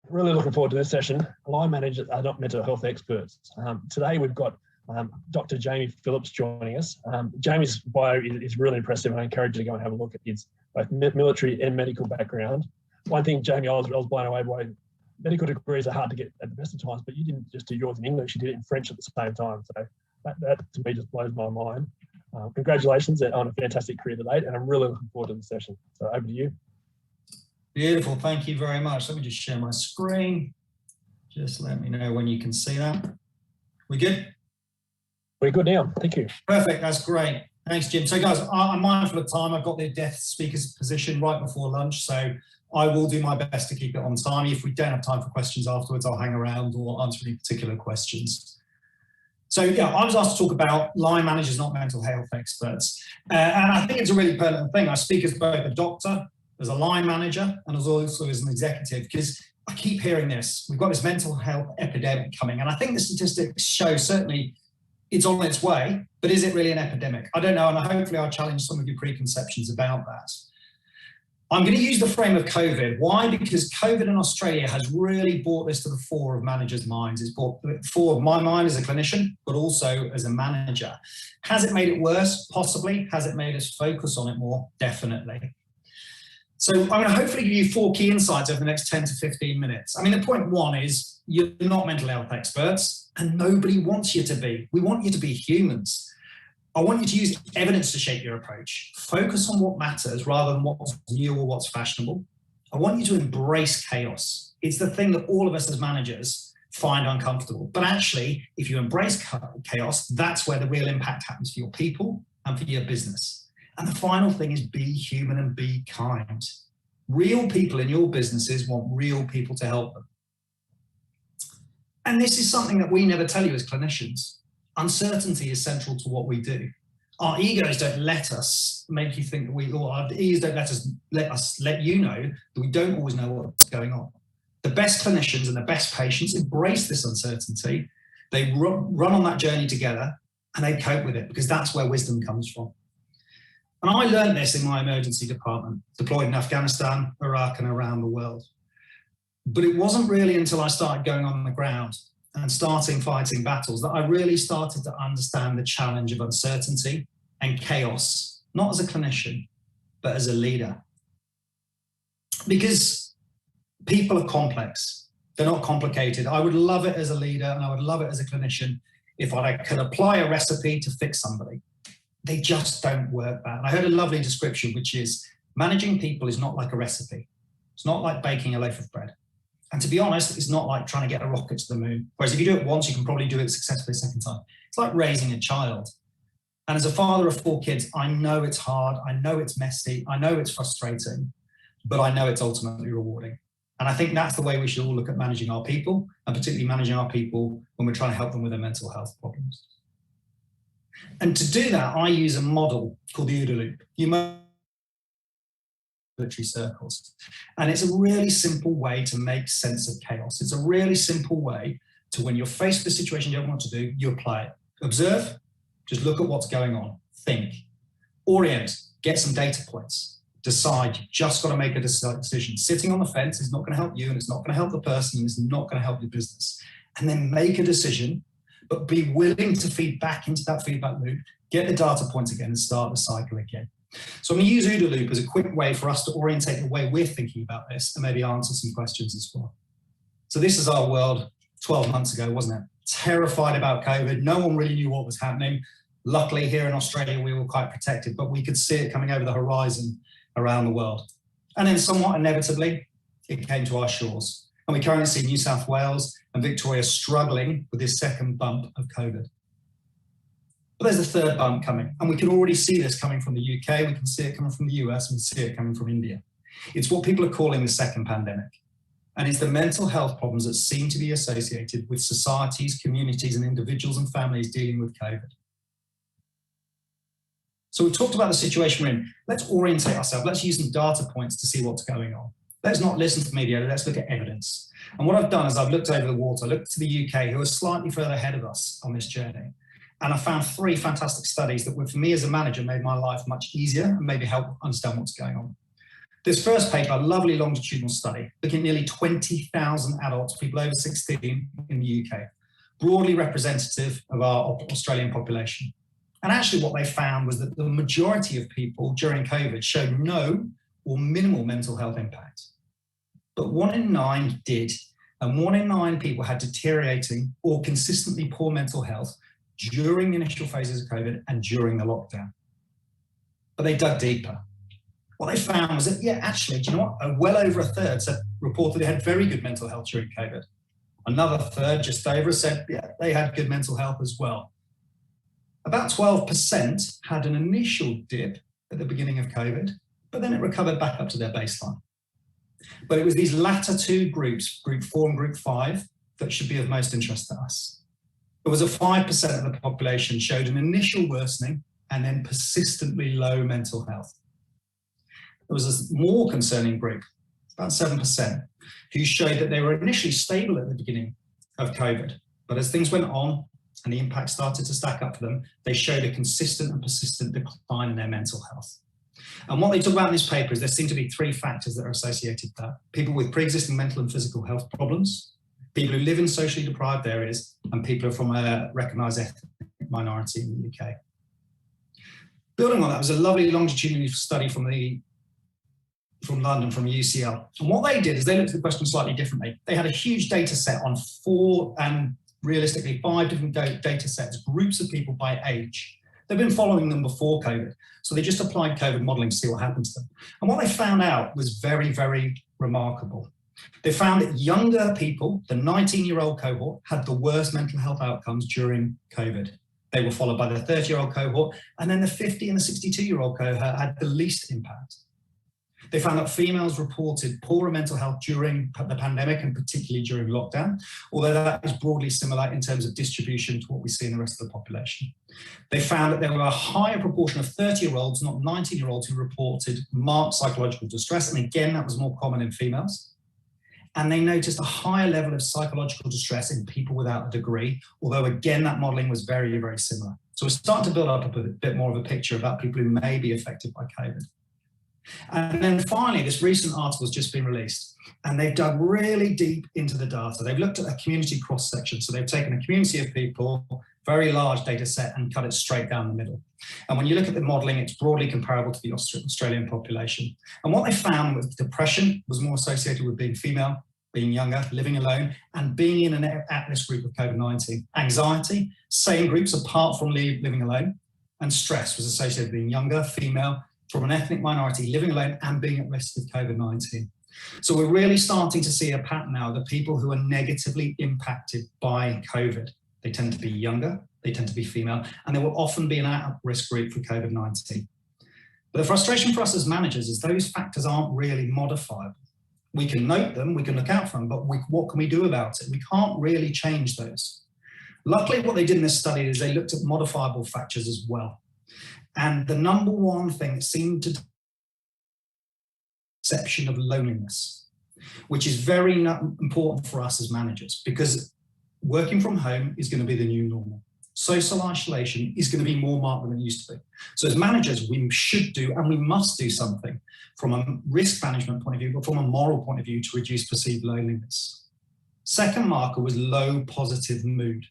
Really looking forward to this session. Line managers are not mental health experts. Today we've got Dr. Jamie Phillips joining us. Jamie's bio is really impressive, and I encourage you to go and have a look at his both military and medical background. One thing, Jamie, I was blown away by. Medical degrees are hard to get at the best of times, but you didn't just do yours in English, you did it in French at the same time. So that to me just blows my mind. Congratulations on a fantastic career to date, and I'm really looking forward to the session. So over to you. Beautiful, thank you very much. Let me just share my screen. Just let me know when you can see that. We good? We're good now, thank you. Perfect, that's great. Thanks, Jim. So guys, I'm mindful of time. I've got the deaf speaker's position right before lunch, so I will do my best to keep it on time. If we don't have time for questions afterwards, I'll hang around or answer any particular questions. So yeah, I was asked to talk about line managers, not mental health experts. And I think it's a really pertinent thing. I speak as both a doctor, as a line manager, and as also as an executive, because I keep hearing this. We've got this mental health epidemic coming, and I think the statistics show certainly it's on its way, but is it really an epidemic? I don't know, and hopefully I'll challenge some of your preconceptions about that. I'm going to use the frame of COVID. Why? Because COVID in Australia has really brought this to the fore of managers' minds. It's brought to the fore of my mind as a clinician, but also as a manager. Has it made it worse? Possibly. Has it made us focus on it more? Definitely. So I'm going to hopefully give you 4 key insights over the next 10 to 15 minutes. I mean, the point one is you're not mental health experts, and nobody wants you to be. We want you to be humans. I want you to use evidence to shape your approach. Focus on what matters rather than what's new or what's fashionable. I want you to embrace chaos. It's the thing that all of us as managers find uncomfortable. But actually, if you embrace chaos, that's where the real impact happens for your people and for your business. And the final thing is be human and be kind. Real people in your businesses want real people to help them. And this is something that we never tell you as clinicians. Uncertainty is central to what we do. Our egos don't let us make you think that or our egos don't let you know that we don't always know what's going on. The best clinicians and the best patients embrace this uncertainty. They run on that journey together and they cope with it, because that's where wisdom comes from. And I learned this in my emergency department, deployed in Afghanistan, Iraq, and around the world. But it wasn't really until I started going on the ground and starting fighting battles that I really started to understand the challenge of uncertainty and chaos, not as a clinician, but as a leader. Because people are complex. They're not complicated. I would love it as a leader, and I would love it as a clinician if I could apply a recipe to fix somebody. They just don't work that. And I heard a lovely description, which is managing people is not like a recipe. It's not like baking a loaf of bread. And to be honest, it's not like trying to get a rocket to the moon. Whereas if you do it once, you can probably do it successfully a second time. It's like raising a child. And as a father of 4 kids, I know it's hard. I know it's messy. I know it's frustrating, but I know it's ultimately rewarding. And I think that's the way we should all look at managing our people, and particularly managing our people when we're trying to help them with their mental health problems. And to do that, I use a model called the OODA loop. You might military circles. And it's a really simple way to make sense of chaos. It's a really simple way to, when you're faced with a situation you don't want to do, you apply it. Observe, just look at what's going on, think, orient, get some data points, decide. You just got to make a decision. Sitting on the fence is not going to help you, and it's not going to help the person, and it's not going to help your business. And then make a decision, but be willing to feed back into that feedback loop, get the data points again, and start the cycle again. So I'm going to use OODA loop as a quick way for us to orientate the way we're thinking about this and maybe answer some questions as well. So this is our world 12 months ago, wasn't it? Terrified about COVID. No one really knew what was happening. Luckily, here in Australia, we were quite protected, but we could see it coming over the horizon around the world. And then somewhat inevitably, it came to our shores. And we currently see New South Wales and Victoria struggling with this second bump of COVID. But there's a third bump coming, and we can already see this coming from the UK, we can see it coming from the US, and we can see it coming from India. It's what people are calling the second pandemic. And it's the mental health problems that seem to be associated with societies, communities, and individuals and families dealing with COVID. So we've talked about the situation we're in. Let's orientate ourselves. Let's use some data points to see what's going on. Let's not listen to the media, let's look at evidence. And what I've done is I've looked over the water, I looked to the UK, who are slightly further ahead of us on this journey. And I found 3 fantastic studies that, for me as a manager, made my life much easier and maybe help understand what's going on. This first paper, a lovely longitudinal study, looking at nearly 20,000 adults, people over 16 in the UK, broadly representative of our Australian population. And actually what they found was that the majority of people during COVID showed no or minimal mental health impact. But 1 in 9 did, and 1 in 9 people had deteriorating or consistently poor mental health during the initial phases of COVID and during the lockdown. But they dug deeper. What they found was that, yeah, actually, do you know what? Well over a third reported they had very good mental health during COVID. Another third, just over, said, yeah, they had good mental health as well. About 12% had an initial dip at the beginning of COVID, but then it recovered back up to their baseline. But it was these latter two groups, group 4 and group 5, that should be of most interest to us. There was a 5% of the population showed an initial worsening and then persistently low mental health. There was a more concerning group, about 7%, who showed that they were initially stable at the beginning of COVID, but as things went on and the impact started to stack up for them, they showed a consistent and persistent decline in their mental health. And what they talk about in this paper is there seem to be 3 factors that are associated with that. People with pre-existing mental and physical health problems, people who live in socially deprived areas, and people who are from a recognised ethnic minority in the UK. Building on that was a lovely longitudinal study from London, from UCL. And what they did is they looked at the question slightly differently. They had a huge data set on 4 and realistically 5 different data sets, groups of people by age. They've been following them before COVID, so they just applied COVID modelling to see what happened to them. And what they found out was very, very remarkable. They found that younger people, the 19-year-old cohort, had the worst mental health outcomes during COVID. They were followed by the 30-year-old cohort, and then the 50 and the 62-year-old cohort had the least impact. They found that females reported poorer mental health during the pandemic and particularly during lockdown, although that is broadly similar in terms of distribution to what we see in the rest of the population. They found that there were a higher proportion of 30-year-olds, not 19-year-olds, who reported marked psychological distress, and again, that was more common in females. And they noticed a higher level of psychological distress in people without a degree, although again, that modelling was very, very similar. So we're starting to build up a bit more of a picture about people who may be affected by COVID. And then finally, this recent article has just been released, and they've dug really deep into the data. They've looked at a community cross-section. So they've taken a community of people, very large data set, and cut it straight down the middle. And when you look at the modelling, it's broadly comparable to the Australian population. And what they found was depression was more associated with being female, being younger, living alone, and being in an at-risk group of COVID-19. Anxiety, same groups apart from living alone, and stress was associated with being younger, female, from an ethnic minority, living alone, and being at risk of COVID-19. So we're really starting to see a pattern now that people who are negatively impacted by COVID, they tend to be younger, they tend to be female, and they will often be an at-risk group for COVID-19. But the frustration for us as managers is those factors aren't really modifiable. We can note them, we can look out for them, but what can we do about it? We can't really change those. Luckily, what they did in this study is they looked at modifiable factors as well. And the number one thing that seemed to perception of loneliness, which is very important for us as managers, because working from home is going to be the new normal. Social isolation is going to be more marked than it used to be. So as managers, we should do and we must do something from a risk management point of view, but from a moral point of view to reduce perceived loneliness. Second marker was low positive mood.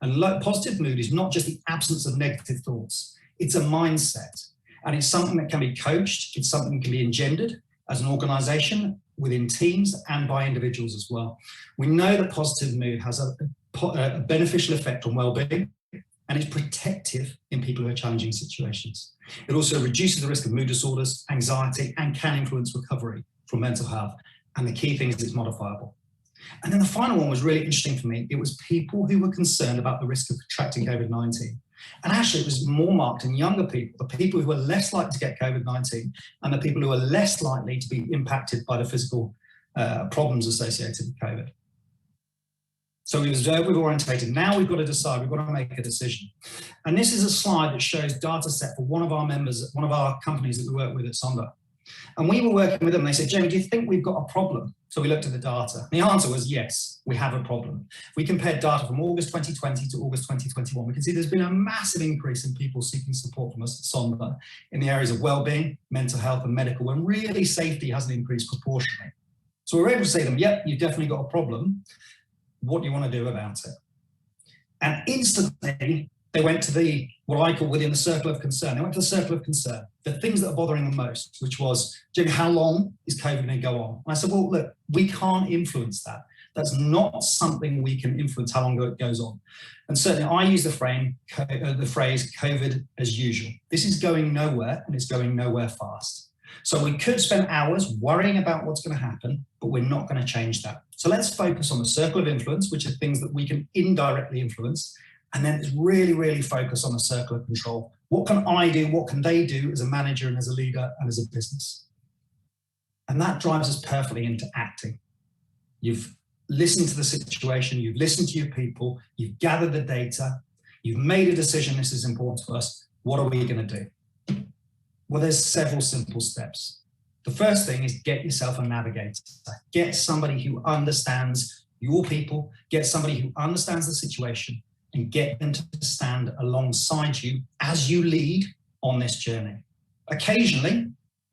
And low positive mood is not just the absence of negative thoughts. It's a mindset, and it's something that can be coached. It's something that can be engendered as an organisation, within teams, and by individuals as well. We know that positive mood has a beneficial effect on well-being, and it's protective in people who are challenging situations. It also reduces the risk of mood disorders, anxiety, and can influence recovery from mental health. And the key thing is it's modifiable. And then the final one was really interesting for me. It was people who were concerned about the risk of contracting COVID-19. And actually, it was more marked in younger people, the people who are less likely to get COVID-19 and the people who are less likely to be impacted by the physical problems associated with COVID. So we were orientated. Now we've got to decide, we've got to make a decision. And this is a slide that shows data set for one of our members, one of our companies that we work with at Sonder. And we were working with them. They said, Jamie, do you think we've got a problem? So we looked at the data. The answer was yes, we have a problem. We compared data from August 2020 to August 2021. We can see there's been a massive increase in people seeking support from us at Sonder in the areas of wellbeing, mental health and medical, when really safety hasn't increased proportionally. So we were able to say to them, yep, you've definitely got a problem. What do you want to do about it? And instantly, they went to what I call within the circle of concern. They went to the circle of concern, the things that are bothering them most, which was, Jamie, how long is COVID going to go on? And I said, well, look, we can't influence that. That's not something we can influence how long it goes on. And certainly I use the phrase COVID as usual. This is going nowhere, and it's going nowhere fast. So we could spend hours worrying about what's going to happen, but we're not going to change that. So let's focus on the circle of influence, which are things that we can indirectly influence. And then really, really focus on the circle of control. What can I do? What can they do as a manager and as a leader and as a business? And that drives us perfectly into acting. You've listened to the situation, you've listened to your people, you've gathered the data, you've made a decision, this is important to us. What are we going to do? Well, there's several simple steps. The first thing is get yourself a navigator. Get somebody who understands your people, get somebody who understands the situation, and get them to stand alongside you as you lead on this journey. Occasionally,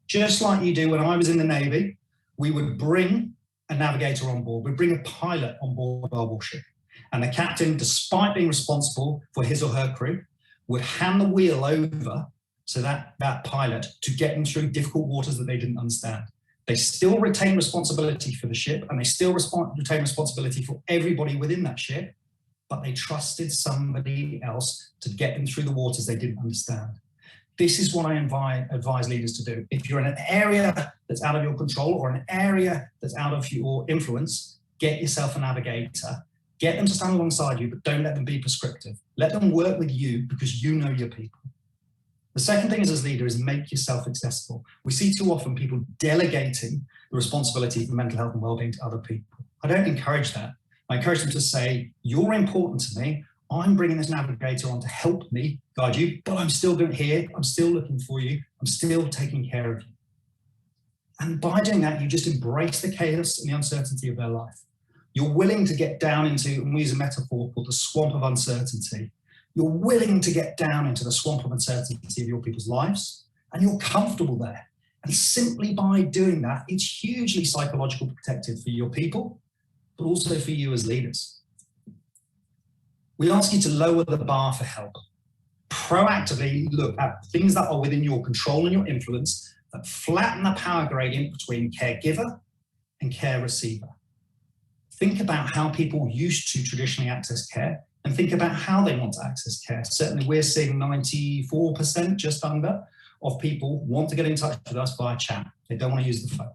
just like you do when I was in the Navy, we would bring a navigator on board. We'd bring a pilot on board our warship. And the captain, despite being responsible for his or her crew, would hand the wheel over to that pilot to get them through difficult waters that they didn't understand. They still retain responsibility for the ship, and they still retain responsibility for everybody within that ship, but they trusted somebody else to get them through the waters they didn't understand. This is what I advise leaders to do. If you're in an area that's out of your control or an area that's out of your influence, get yourself a navigator. Get them to stand alongside you, but don't let them be prescriptive. Let them work with you because you know your people. The second thing as a leader is make yourself accessible. We see too often people delegating the responsibility for mental health and wellbeing to other people. I don't encourage that. I encourage them to say, you're important to me. I'm bringing this navigator on to help me guide you, but I'm still here. I'm still looking for you. I'm still taking care of you. And by doing that, you just embrace the chaos and the uncertainty of their life. You're willing to get down into, and we use a metaphor called the swamp of uncertainty. You're willing to get down into the swamp of uncertainty of your people's lives, and you're comfortable there. And simply by doing that, it's hugely psychological protective for your people, but also for you as leaders. We ask you to lower the bar for help. Proactively look at things that are within your control and your influence that flatten the power gradient between caregiver and care receiver. Think about how people used to traditionally access care and think about how they want to access care. Certainly we're seeing 94%, just under, of people want to get in touch with us via chat. They don't want to use the phone.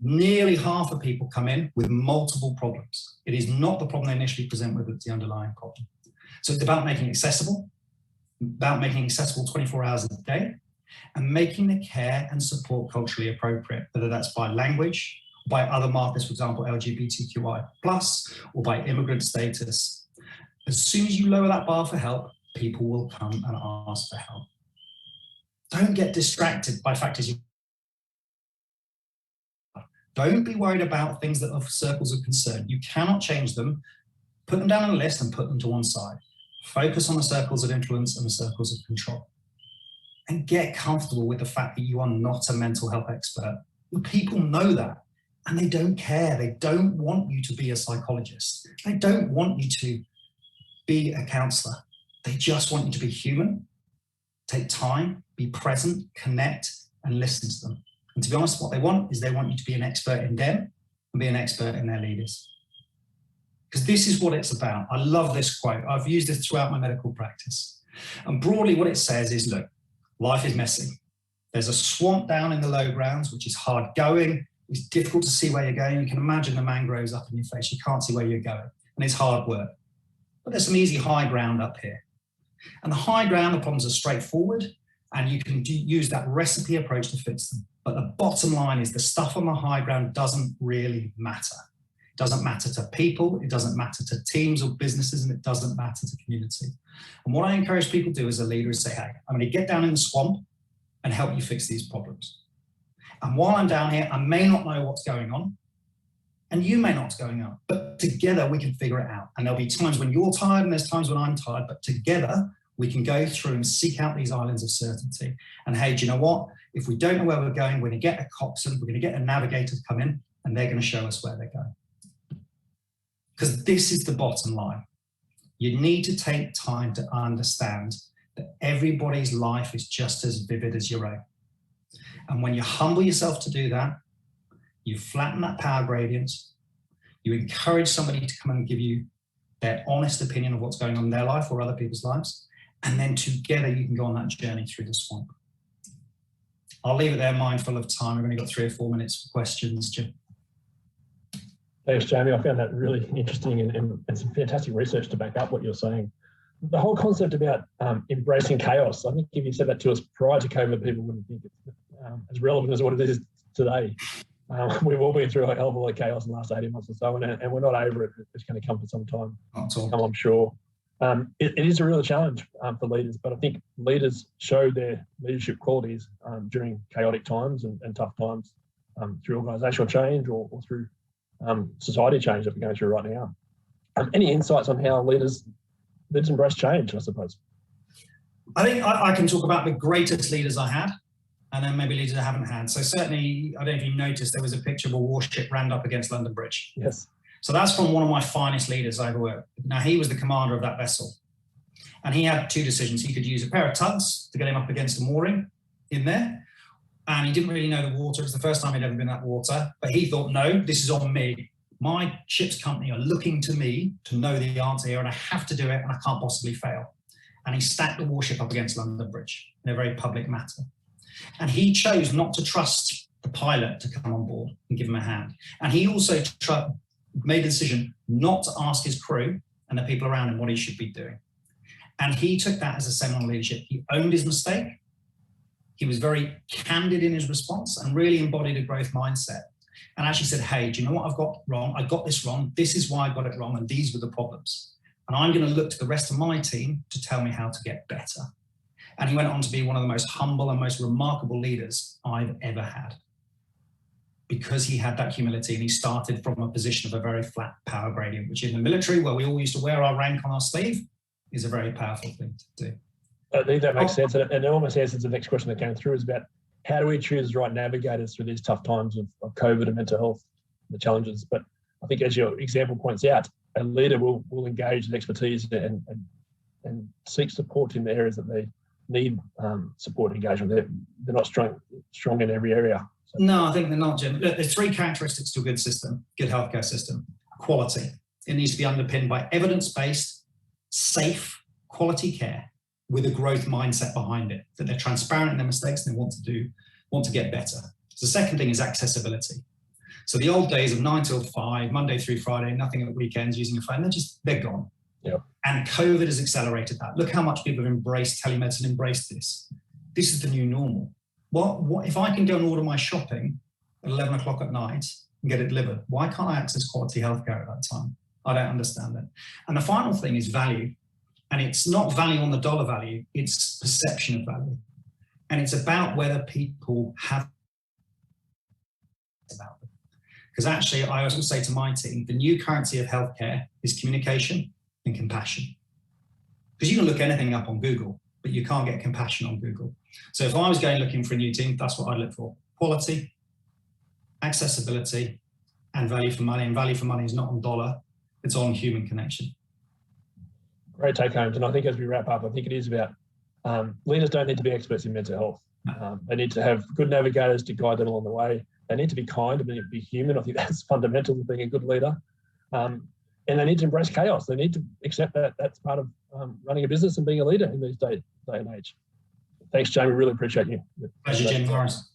Nearly half of people come in with multiple problems. It is not the problem they initially present with, it's the underlying problem. So it's about making it accessible, 24 hours a day, and making the care and support culturally appropriate, whether that's by language, by other markers, for example, LGBTQI+, or by immigrant status. As soon as you lower that bar for help, people will come and ask for help. Don't get distracted by factors you Don't be worried about things that are circles of concern. You cannot change them. Put them down on a list and put them to one side. Focus on the circles of influence and the circles of control. And get comfortable with the fact that you are not a mental health expert. Your people know that, and they don't care. They don't want you to be a psychologist. They don't want you to be a counselor. They just want you to be human, take time, be present, connect, and listen to them. And to be honest, what they want is they want you to be an expert in them and be an expert in their leaders. Because this is what it's about. I love this quote. I've used this throughout my medical practice. And broadly what it says is, look, life is messy. There's a swamp down in the low grounds, which is hard going. It's difficult to see where you're going. You can imagine the mangroves up in your face. You can't see where you're going. And it's hard work. But there's some easy high ground up here. And the high ground, the problems are straightforward, and you can use that recipe approach to fix them. But the bottom line is the stuff on the high ground doesn't really matter. It doesn't matter to people, it doesn't matter to teams or businesses, and it doesn't matter to community. And what I encourage people to do as a leader is say, hey, I'm going to get down in the swamp and help you fix these problems. And while I'm down here, I may not know what's going on, and you may not know what's going on, but together we can figure it out. And there'll be times when you're tired and there's times when I'm tired, but together we can go through and seek out these islands of certainty. And hey, do you know what? If we don't know where we're going, we're going to get a coxswain, we're going to get a navigator to come in, and they're going to show us where they're going. Because this is the bottom line. You need to take time to understand that everybody's life is just as vivid as your own. And when you humble yourself to do that, you flatten that power gradient, you encourage somebody to come and give you their honest opinion of what's going on in their life or other people's lives, and then together you can go on that journey through the swamp. I'll leave it there, mindful of time. We've only got 3 or 4 minutes for questions, Jim. Thanks, Jamie. I found that really interesting and some fantastic research to back up what you're saying. The whole concept about embracing chaos, I think if you said that to us prior to COVID, people wouldn't think it's as relevant as what it is today. We've all been through a hell of a lot of chaos in the last 18 months or so, and we're not over it. It's going to come for some time, I'm sure. It is a real challenge for leaders, but I think leaders show their leadership qualities during chaotic times and tough times through organisational change or through society change that we're going through right now. Any insights on how leaders embrace change, I suppose? I think I can talk about the greatest leaders I had, and then maybe leaders I haven't had. So certainly, I don't know if you noticed, there was a picture of a warship rammed up against London Bridge. Yes. So that's from one of my finest leaders I ever worked with. Now, he was the commander of that vessel. And he had 2 decisions. He could use a pair of tugs to get him up against a mooring in there. And he didn't really know the water. It was the first time he'd ever been in that water. But he thought, no, this is on me. My ship's company are looking to me to know the answer here, and I have to do it, and I can't possibly fail. And he stacked the warship up against London Bridge in a very public matter. And he chose not to trust the pilot to come on board and give him a hand. And he also made the decision not to ask his crew and the people around him what he should be doing. And he took that as a seminal leadership. He owned his mistake. He was very candid in his response and really embodied a growth mindset. And actually said, hey, do you know what I've got wrong? I got this wrong. This is why I got it wrong. And these were the problems. And I'm going to look to the rest of my team to tell me how to get better. And he went on to be one of the most humble and most remarkable leaders I've ever had, because he had that humility, and he started from a position of a very flat power gradient, which in the military, where we all used to wear our rank on our sleeve, is a very powerful thing to do. I think that makes sense. And it almost answers the next question that came through, is about how do we choose the right navigators through these tough times of COVID and mental health, the challenges. But I think, as your example points out, a leader will engage in expertise and seek support in the areas that they need support and engagement. They're not strong in every area. So. No, I think they're not, Jim. Look, there's 3 characteristics to a good system, good healthcare system. Quality. It needs to be underpinned by evidence-based, safe, quality care with a growth mindset behind it, that they're transparent in their mistakes and they want to get better. So the second thing is accessibility. So the old days of 9 till 5, Monday through Friday, nothing at the weekends, using a phone, they're gone. Yep. And COVID has accelerated that. Look how much people have embraced telemedicine, embraced this. This is the new normal. What if I can go and order my shopping at 11 o'clock at night and get it delivered? Why can't I access quality healthcare at that time? I don't understand it. And the final thing is value. And it's not value on the dollar value, it's perception of value. And it's about whether people have about them. Because actually, I always say to my team, the new currency of healthcare is communication and compassion. Because you can look anything up on Google, but you can't get compassion on Google. So if I was going looking for a new team, that's what I'd look for. Quality, accessibility, and value for money. And value for money is not on dollar, it's on human connection. Great take homes. And I think as we wrap up, I think it is about leaders don't need to be experts in mental health. They need to have good navigators to guide them along the way. They need to be kind and be human. I think that's fundamental to being a good leader. And they need to embrace chaos. They need to accept that that's part of running a business and being a leader in these day and age. Thanks, Jamie. Really appreciate you. Pleasure, Jim Morris.